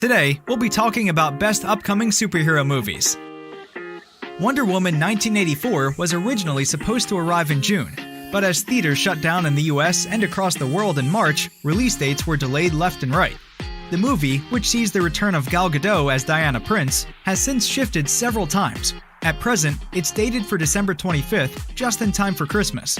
Today, we'll be talking about best upcoming superhero movies. Wonder Woman 1984 was originally supposed to arrive in June, but as theaters shut down in the US and across the world in March, release dates were delayed left and right. The movie, which sees the return of Gal Gadot as Diana Prince, has since shifted several times. At present, it's dated for December 25th, just in time for Christmas.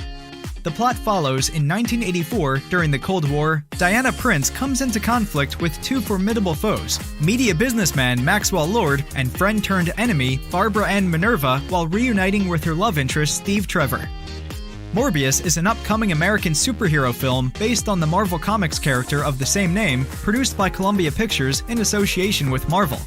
The plot follows in 1984, during the Cold War, Diana Prince comes into conflict with two formidable foes, media businessman Maxwell Lord and friend-turned-enemy Barbara Ann Minerva, while reuniting with her love interest Steve Trevor. Morbius is an upcoming American superhero film based on the Marvel Comics character of the same name, produced by Columbia Pictures in association with Marvel.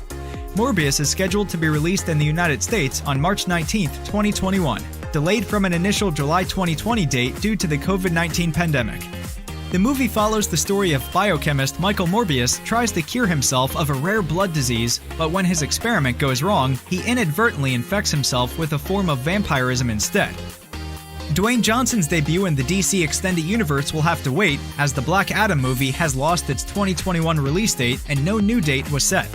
Morbius is scheduled to be released in the United States on March 19, 2021. Delayed from an initial July 2020 date due to the COVID-19 pandemic. The movie follows the story of biochemist Michael Morbius tries to cure himself of a rare blood disease, but when his experiment goes wrong, he inadvertently infects himself with a form of vampirism instead. Dwayne Johnson's debut in the DC Extended Universe will have to wait, as the Black Adam movie has lost its 2021 release date and no new date was set.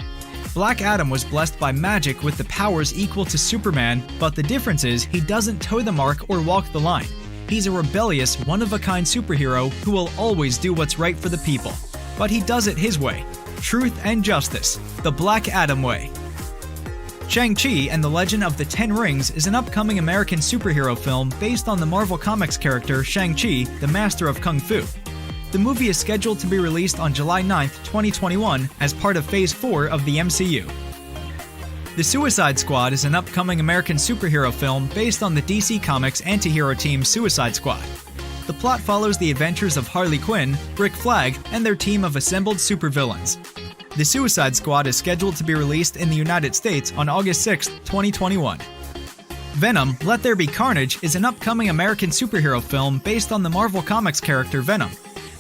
Black Adam was blessed by magic with the powers equal to Superman, but the difference is he doesn't toe the mark or walk the line. He's a rebellious, one-of-a-kind superhero who will always do what's right for the people. But he does it his way. Truth and justice. The Black Adam way. Shang-Chi and the Legend of the Ten Rings is an upcoming American superhero film based on the Marvel Comics character Shang-Chi, the Master of Kung Fu. The movie is scheduled to be released on July 9, 2021 as part of Phase 4 of the MCU. The Suicide Squad is an upcoming American superhero film based on the DC Comics anti-hero team Suicide Squad. The plot follows the adventures of Harley Quinn, Rick Flag, and their team of assembled supervillains. The Suicide Squad is scheduled to be released in the United States on August 6, 2021. Venom: Let There Be Carnage is an upcoming American superhero film based on the Marvel Comics character Venom.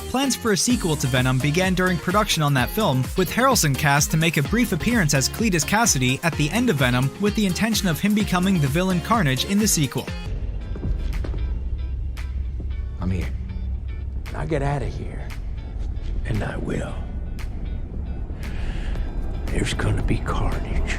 Plans for a sequel to Venom began during production on that film, with Harrelson cast to make a brief appearance as Cletus Cassidy at the end of Venom with the intention of him becoming the villain Carnage in the sequel. I'm here. I'll get out of here. And I will. There's gonna be carnage.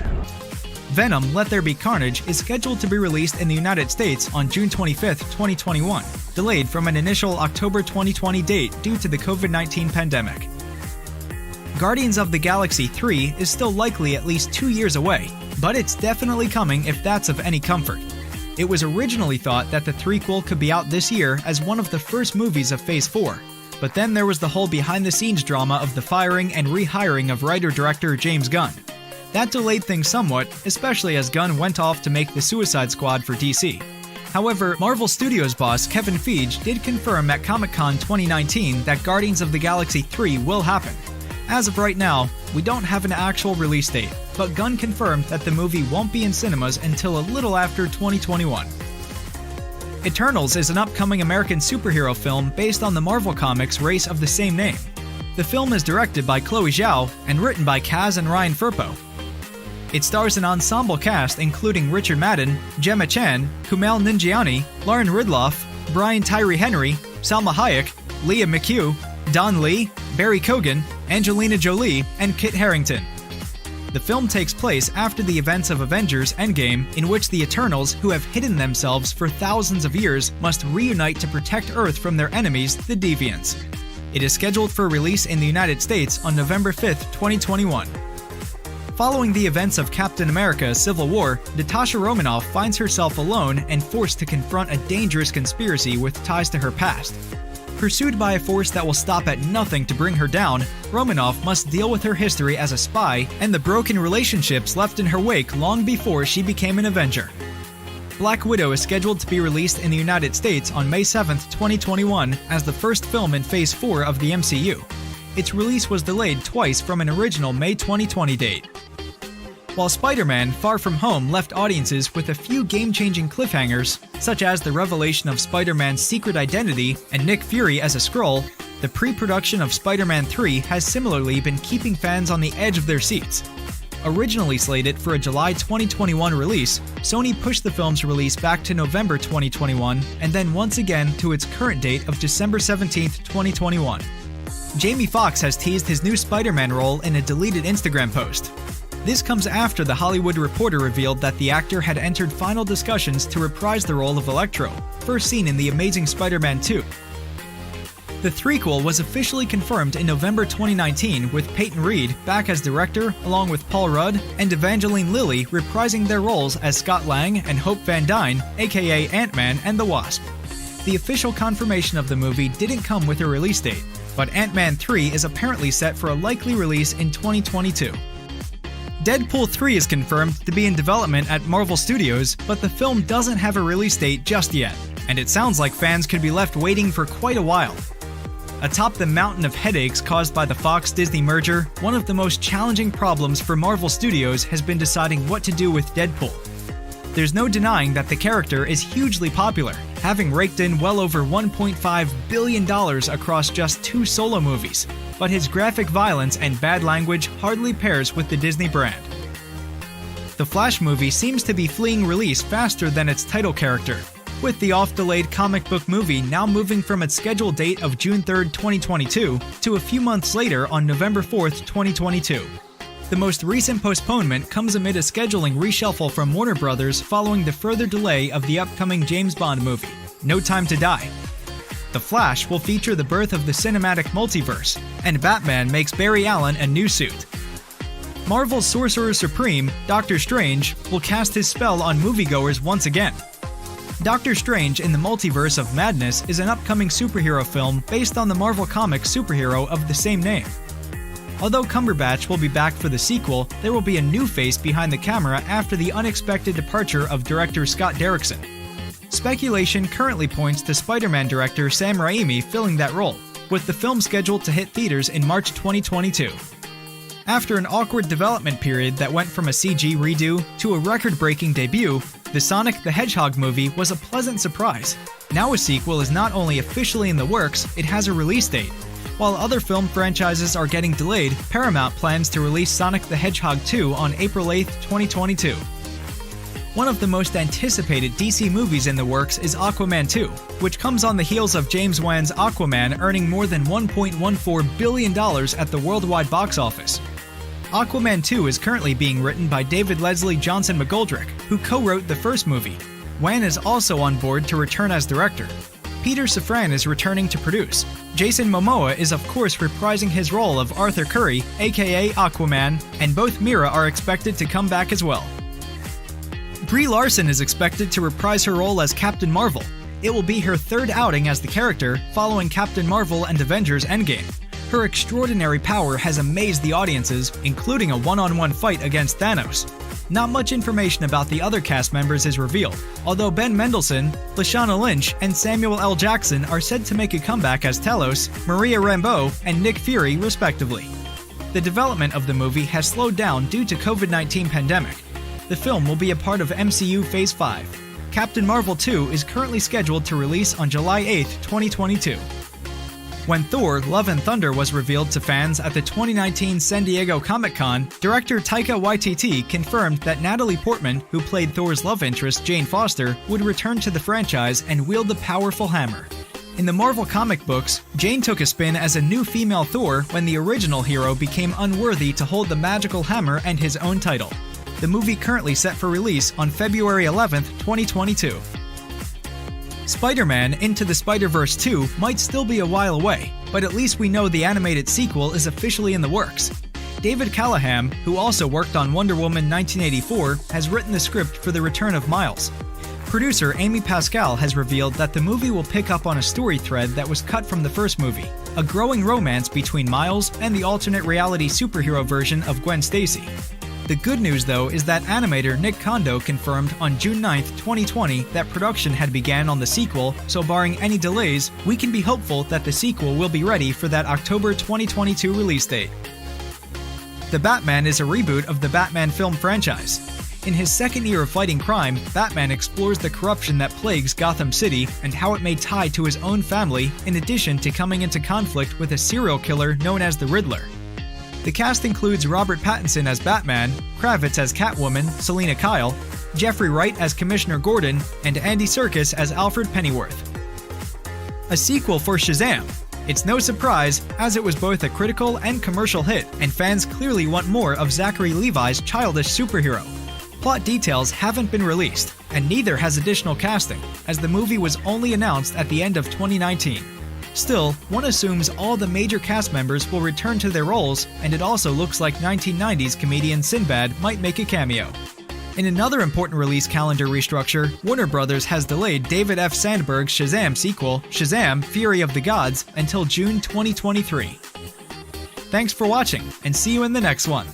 Venom: Let There Be Carnage is scheduled to be released in the United States on June 25, 2021, delayed from an initial October 2020 date due to the COVID-19 pandemic. Guardians of the Galaxy 3 is still likely at least 2 years away, but it's definitely coming if that's of any comfort. It was originally thought that the threequel could be out this year as one of the first movies of Phase 4, but then there was the whole behind-the-scenes drama of the firing and rehiring of writer-director James Gunn. That delayed things somewhat, especially as Gunn went off to make the Suicide Squad for DC. However, Marvel Studios boss Kevin Feige did confirm at Comic-Con 2019 that Guardians of the Galaxy 3 will happen. As of right now, we don't have an actual release date, but Gunn confirmed that the movie won't be in cinemas until a little after 2021. Eternals is an upcoming American superhero film based on the Marvel Comics race of the same name. The film is directed by Chloe Zhao and written by Kaz and Ryan Firpo. It stars an ensemble cast including Richard Madden, Gemma Chan, Kumail Nanjiani, Lauren Ridloff, Brian Tyree Henry, Salma Hayek, Leah McHugh, Don Lee, Barry Keoghan, Angelina Jolie, and Kit Harington. The film takes place after the events of Avengers Endgame, in which the Eternals, who have hidden themselves for thousands of years, must reunite to protect Earth from their enemies, the Deviants. It is scheduled for release in the United States on November 5, 2021. Following the events of Captain America: Civil War, Natasha Romanoff finds herself alone and forced to confront a dangerous conspiracy with ties to her past. Pursued by a force that will stop at nothing to bring her down, Romanoff must deal with her history as a spy and the broken relationships left in her wake long before she became an Avenger. Black Widow is scheduled to be released in the United States on May 7, 2021 as the first film in Phase 4 of the MCU. Its release was delayed twice from an original May 2020 date. While Spider-Man: Far From Home left audiences with a few game-changing cliffhangers, such as the revelation of Spider-Man's secret identity and Nick Fury as a Skrull, the pre-production of Spider-Man 3 has similarly been keeping fans on the edge of their seats. Originally slated for a July 2021 release, Sony pushed the film's release back to November 2021 and then once again to its current date of December 17, 2021. Jamie Foxx has teased his new Spider-Man role in a deleted Instagram post. This comes after The Hollywood Reporter revealed that the actor had entered final discussions to reprise the role of Electro, first seen in The Amazing Spider-Man 2. The threequel was officially confirmed in November 2019 with Peyton Reed back as director along with Paul Rudd and Evangeline Lilly reprising their roles as Scott Lang and Hope Van Dyne, aka Ant-Man and the Wasp. The official confirmation of the movie didn't come with a release date, but Ant-Man 3 is apparently set for a likely release in 2022. Deadpool 3 is confirmed to be in development at Marvel Studios, but the film doesn't have a release date just yet, and it sounds like fans could be left waiting for quite a while. Atop the mountain of headaches caused by the Fox-Disney merger, one of the most challenging problems for Marvel Studios has been deciding what to do with Deadpool. There's no denying that the character is hugely popular, having raked in well over $1.5 billion across just 2 solo movies, but his graphic violence and bad language hardly pairs with the Disney brand. The Flash movie seems to be fleeing release faster than its title character, with the oft-delayed comic book movie now moving from its scheduled date of June 3, 2022 to a few months later on November 4, 2022. The most recent postponement comes amid a scheduling reshuffle from Warner Bros. Following the further delay of the upcoming James Bond movie, No Time to Die. The Flash will feature the birth of the cinematic multiverse, and Batman makes Barry Allen a new suit. Marvel's Sorcerer Supreme, Doctor Strange, will cast his spell on moviegoers once again. Doctor Strange in the Multiverse of Madness is an upcoming superhero film based on the Marvel Comics superhero of the same name. Although Cumberbatch will be back for the sequel, there will be a new face behind the camera after the unexpected departure of director Scott Derrickson. Speculation currently points to Spider-Man director Sam Raimi filling that role, with the film scheduled to hit theaters in March 2022. After an awkward development period that went from a CG redo to a record-breaking debut, the Sonic the Hedgehog movie was a pleasant surprise. Now a sequel is not only officially in the works, it has a release date. While other film franchises are getting delayed, Paramount plans to release Sonic the Hedgehog 2 on April 8, 2022. One of the most anticipated DC movies in the works is Aquaman 2, which comes on the heels of James Wan's Aquaman earning more than $1.14 billion at the worldwide box office. Aquaman 2 is currently being written by David Leslie Johnson McGoldrick, who co-wrote the first movie. Wan is also on board to return as director. Peter Safran is returning to produce. Jason Momoa is of course reprising his role of Arthur Curry, aka Aquaman, and both Mira are expected to come back as well. Brie Larson is expected to reprise her role as Captain Marvel. It will be her third outing as the character, following Captain Marvel and Avengers Endgame. Her extraordinary power has amazed the audiences, including a one-on-one fight against Thanos. Not much information about the other cast members is revealed, although Ben Mendelsohn, Lashana Lynch, and Samuel L. Jackson are said to make a comeback as Talos, Maria Rambeau, and Nick Fury, respectively. The development of the movie has slowed down due to COVID-19 pandemic. The film will be a part of MCU Phase 5. Captain Marvel 2 is currently scheduled to release on July 8, 2022. When Thor: Love and Thunder was revealed to fans at the 2019 San Diego Comic-Con, director Taika Waititi confirmed that Natalie Portman, who played Thor's love interest Jane Foster, would return to the franchise and wield the powerful hammer. In the Marvel comic books, Jane took a spin as a new female Thor when the original hero became unworthy to hold the magical hammer and his own title. The movie currently set for release on February 11, 2022. Spider-Man Into the Spider-Verse 2 might still be a while away, but at least we know the animated sequel is officially in the works. David Callahan, who also worked on Wonder Woman 1984, has written the script for the return of Miles. Producer Amy Pascal has revealed that the movie will pick up on a story thread that was cut from the first movie, a growing romance between Miles and the alternate reality superhero version of Gwen Stacy. The good news, though, is that animator Nick Kondo confirmed on June 9, 2020 that production had began on the sequel, so barring any delays, we can be hopeful that the sequel will be ready for that October 2022 release date. The Batman is a reboot of the Batman film franchise. In his second year of fighting crime, Batman explores the corruption that plagues Gotham City and how it may tie to his own family, in addition to coming into conflict with a serial killer known as the Riddler. The cast includes Robert Pattinson as Batman, Kravitz as Catwoman, Selina Kyle, Jeffrey Wright as Commissioner Gordon, and Andy Serkis as Alfred Pennyworth. A sequel for Shazam. It's no surprise, as it was both a critical and commercial hit, and fans clearly want more of Zachary Levi's childish superhero. Plot details haven't been released, and neither has additional casting, as the movie was only announced at the end of 2019. Still, one assumes all the major cast members will return to their roles, and it also looks like 1990s comedian Sinbad might make a cameo. In another important release calendar restructure, Warner Bros. Has delayed David F. Sandberg's Shazam sequel, Shazam! Fury of the Gods, until June 2023. Thanks for watching, and see you in the next one.